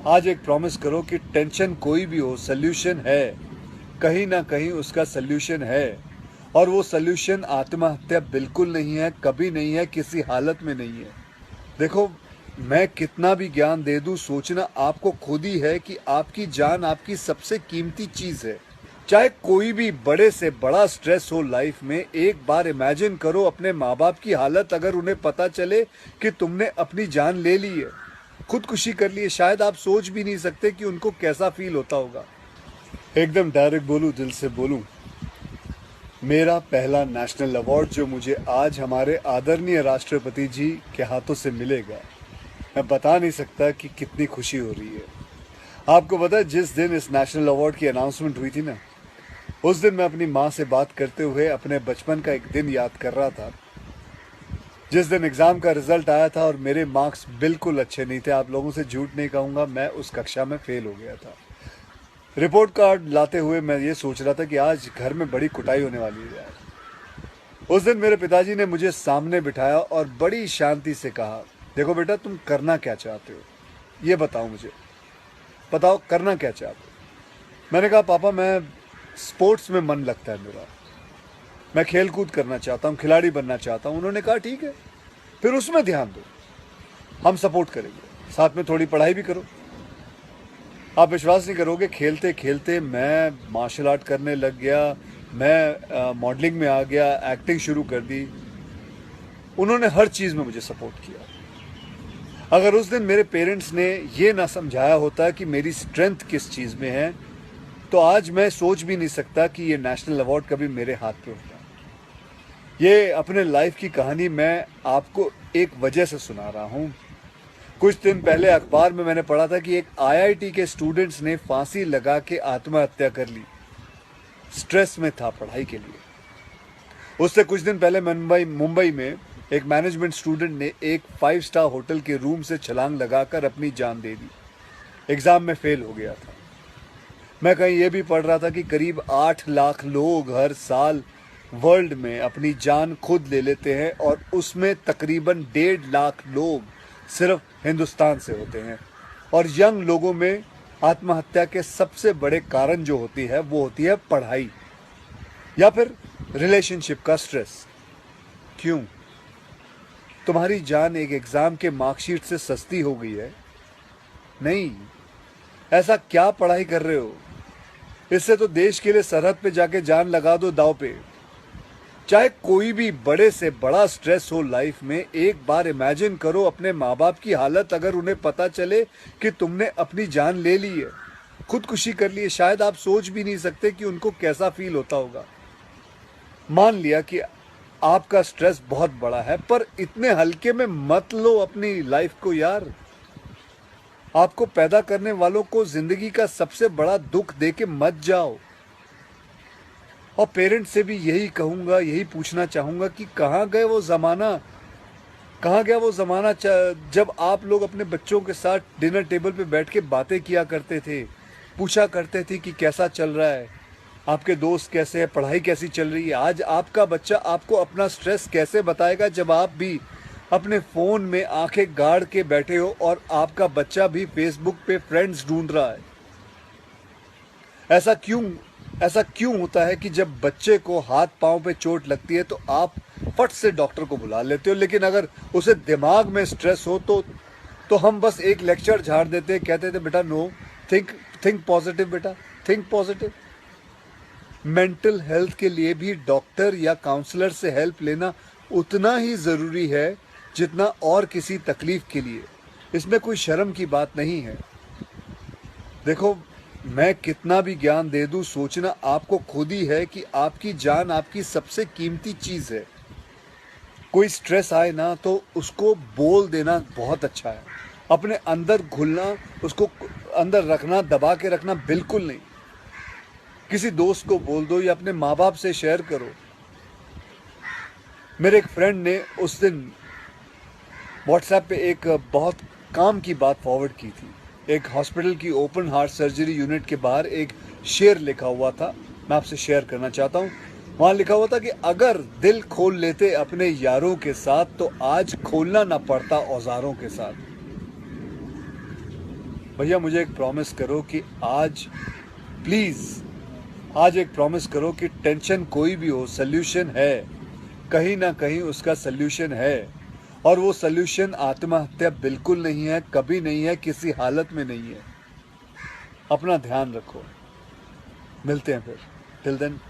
आज एक प्रॉमिस करो कि टेंशन कोई भी हो, सोल्यूशन है, कहीं ना कहीं उसका सोल्यूशन है। और वो सोल्यूशन आत्महत्या बिल्कुल नहीं है, कभी नहीं है, किसी हालत में नहीं है। देखो, मैं कितना भी ज्ञान दे दूं, सोचना आपको खुद ही है कि आपकी जान आपकी सबसे कीमती चीज है। चाहे कोई भी बड़े से बड़ा स्ट्रेस हो लाइफ में, एक बार इमेजिन करो अपने माँ बाप की हालत अगर उन्हें पता चले कि तुमने अपनी जान ले ली है, खुदकुशी कर ली है। शायद आप सोच भी नहीं सकते कि उनको कैसा फील होता होगा। एकदम डायरेक्ट बोलूं, दिल से बोलूं, मेरा पहला नेशनल अवार्ड जो मुझे आज हमारे आदरणीय राष्ट्रपति जी के हाथों से मिलेगा, मैं बता नहीं सकता कि कितनी खुशी हो रही है। आपको पता है, जिस दिन इस नेशनल अवार्ड की अनाउंसमेंट हुई थी ना, उस दिन मैं अपनी माँ से बात करते हुए अपने बचपन का एक दिन याद कर रहा था, जिस दिन एग्ज़ाम का रिजल्ट आया था और मेरे मार्क्स बिल्कुल अच्छे नहीं थे। आप लोगों से झूठ नहीं कहूँगा, मैं उस कक्षा में फेल हो गया था। रिपोर्ट कार्ड लाते हुए मैं ये सोच रहा था कि आज घर में बड़ी कुटाई होने वाली है यार। उस दिन मेरे पिताजी ने मुझे सामने बिठाया और बड़ी शांति से कहा, देखो बेटा, तुम करना क्या चाहते हो, ये बताओ मुझे, बताओ करना क्या चाहते हो। मैंने कहा, पापा, मैं स्पोर्ट्स में मन लगता है मेरा, मैं खेल कूद करना चाहता हूँ, खिलाड़ी बनना चाहता हूँ। उन्होंने कहा, ठीक है, फिर उसमें ध्यान दो, हम सपोर्ट करेंगे, साथ में थोड़ी पढ़ाई भी करो। आप विश्वास नहीं करोगे, खेलते खेलते मैं मार्शल आर्ट करने लग गया, मैं मॉडलिंग में आ गया, एक्टिंग शुरू कर दी। उन्होंने हर चीज़ में मुझे सपोर्ट किया। अगर उस दिन मेरे पेरेंट्स ने ये ना समझाया होता कि मेरी स्ट्रेंथ किस चीज़ में है, तो आज मैं सोच भी नहीं सकता कि ये नेशनल अवार्ड कभी मेरे हाथ पे होता। ये अपने लाइफ की कहानी मैं आपको एक वजह से सुना रहा हूँ। कुछ दिन पहले अखबार में मैंने पढ़ा था कि एक आईआईटी के स्टूडेंट्स ने फांसी लगा के आत्महत्या कर ली, स्ट्रेस में था पढ़ाई के लिए। उससे कुछ दिन पहले मुंबई में एक मैनेजमेंट स्टूडेंट ने एक 5 स्टार होटल के रूम से छलांग लगाकर अपनी जान दे दी, एग्जाम में फेल हो गया था। मैं कहीं ये भी पढ़ रहा था कि करीब 8 लाख लोग हर साल वर्ल्ड में अपनी जान खुद ले लेते हैं और उसमें तकरीबन 1.5 लाख लोग सिर्फ हिंदुस्तान से होते हैं। और यंग लोगों में आत्महत्या के सबसे बड़े कारण जो होती है वो होती है पढ़ाई या फिर रिलेशनशिप का स्ट्रेस। क्यों? तुम्हारी जान एक एग्जाम के मार्कशीट से सस्ती हो गई है? नहीं। ऐसा क्या पढ़ाई कर रहे हो? इससे तो देश के लिए सरहद पे जाके जान लगा दो दांव पे। चाहे कोई भी बड़े से बड़ा स्ट्रेस हो लाइफ में, एक बार इमेजिन करो अपने माँ बाप की हालत अगर उन्हें पता चले कि तुमने अपनी जान ले ली है, खुदकुशी कर ली है। शायद आप सोच भी नहीं सकते कि उनको कैसा फील होता होगा। मान लिया कि आपका स्ट्रेस बहुत बड़ा है, पर इतने हल्के में मत लो अपनी लाइफ को यार। आपको पैदा करने वालों को जिंदगी का सबसे बड़ा दुख देके मत जाओ। और पेरेंट्स से भी यही कहूंगा, यही पूछना चाहूंगा कि कहाँ गए वो ज़माना, कहाँ गया वो ज़माना जब आप लोग अपने बच्चों के साथ डिनर टेबल पे बैठ के बातें किया करते थे, पूछा करते थे कि कैसा चल रहा है, आपके दोस्त कैसे हैं, पढ़ाई कैसी चल रही है। आज आपका बच्चा आपको अपना स्ट्रेस कैसे बताएगा जब आप भी अपने फ़ोन में आंखें गाड़ के बैठे हो और आपका बच्चा भी फेसबुक पे फ्रेंड्स ढूंढ रहा है। ऐसा क्यों होता है कि जब बच्चे को हाथ पांव पे चोट लगती है तो आप फट से डॉक्टर को बुला लेते हो, लेकिन अगर उसे दिमाग में स्ट्रेस हो तो हम बस एक लेक्चर झाड़ देते, कहते थे बेटा नो, थिंक पॉजिटिव बेटा, थिंक पॉजिटिव। मेंटल हेल्थ के लिए भी डॉक्टर या काउंसलर से हेल्प लेना उतना ही ज़रूरी है जितना और किसी तकलीफ के लिए। इसमें कोई शर्म की बात नहीं है। देखो, मैं कितना भी ज्ञान दे दूं, सोचना आपको खुद ही है कि आपकी जान आपकी सबसे कीमती चीज़ है। कोई स्ट्रेस आए ना तो उसको बोल देना बहुत अच्छा है। अपने अंदर घुलना, उसको अंदर रखना, दबा के रखना बिल्कुल नहीं। किसी दोस्त को बोल दो या अपने माँ बाप से शेयर करो। मेरे एक फ्रेंड ने उस दिन व्हाट्सएप पे एक बहुत काम की बात फॉरवर्ड की थी। एक हॉस्पिटल की ओपन हार्ट सर्जरी यूनिट के बाहर एक शेर लिखा हुआ था, मैं आपसे शेयर करना चाहता हूँ। वहाँ लिखा हुआ था कि अगर दिल खोल लेते अपने यारों के साथ तो आज खोलना ना पड़ता औजारों के साथ। भैया मुझे एक प्रॉमिस करो कि आज प्लीज़ आज एक प्रॉमिस करो कि टेंशन कोई भी हो सल्यूशन है, कहीं ना कहीं उसका सल्यूशन है और वो सल्यूशन आत्महत्या बिल्कुल नहीं है, कभी नहीं है, किसी हालत में नहीं है। अपना ध्यान रखो, मिलते हैं फिर, टिल देन।